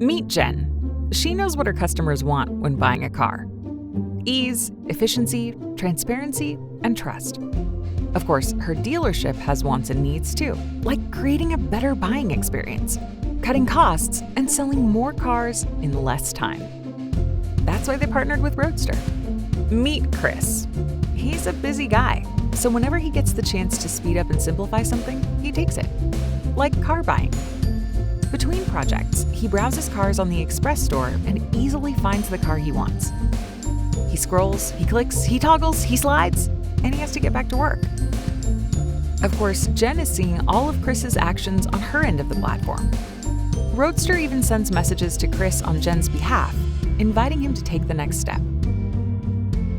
Meet Jen. She knows what her customers want when buying a car. Ease, efficiency, transparency, and trust. Of course, her dealership has wants and needs too, like creating a better buying experience, cutting costs, and selling more cars in less time. That's why they partnered with Roadster. Meet Chris. He's a busy guy, so whenever he gets the chance to speed up and simplify something, he takes it. Like car buying. Between projects, he browses cars on the Express store and easily finds the car he wants. He scrolls, he clicks, he toggles, he slides, and he has to get back to work. Of course, Jen is seeing all of Chris's actions on her end of the platform. Roadster even sends messages to Chris on Jen's behalf, inviting him to take the next step.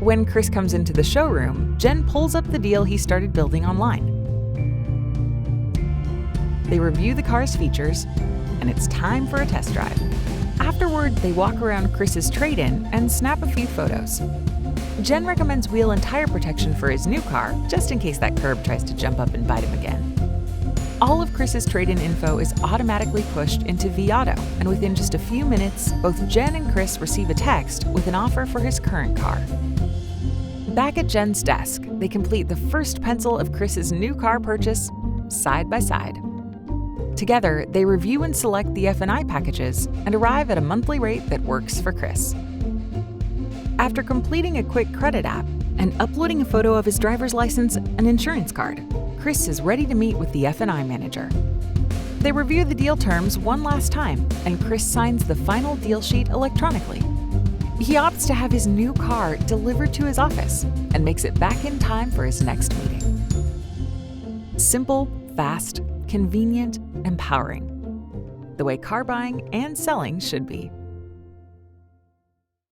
When Chris comes into the showroom, Jen pulls up the deal he started building online. They review the car's features, and it's time for a test drive. Afterward, they walk around Chris's trade-in and snap a few photos. Jen recommends wheel and tire protection for his new car, just in case that curb tries to jump up and bite him again. All of Chris's trade-in info is automatically pushed into vAuto, and within just a few minutes, both Jen and Chris receive a text with an offer for his current car. Back at Jen's desk, they complete the first pencil of Chris's new car purchase, side by side. Together, they review and select the F&I packages and arrive at a monthly rate that works for Chris. After completing a quick credit app and uploading a photo of his driver's license and insurance card, Chris is ready to meet with the F&I manager. They review the deal terms one last time, and Chris signs the final deal sheet electronically. He opts to have his new car delivered to his office and makes it back in time for his next meeting. Simple, fast, convenient, empowering. The way car buying and selling should be.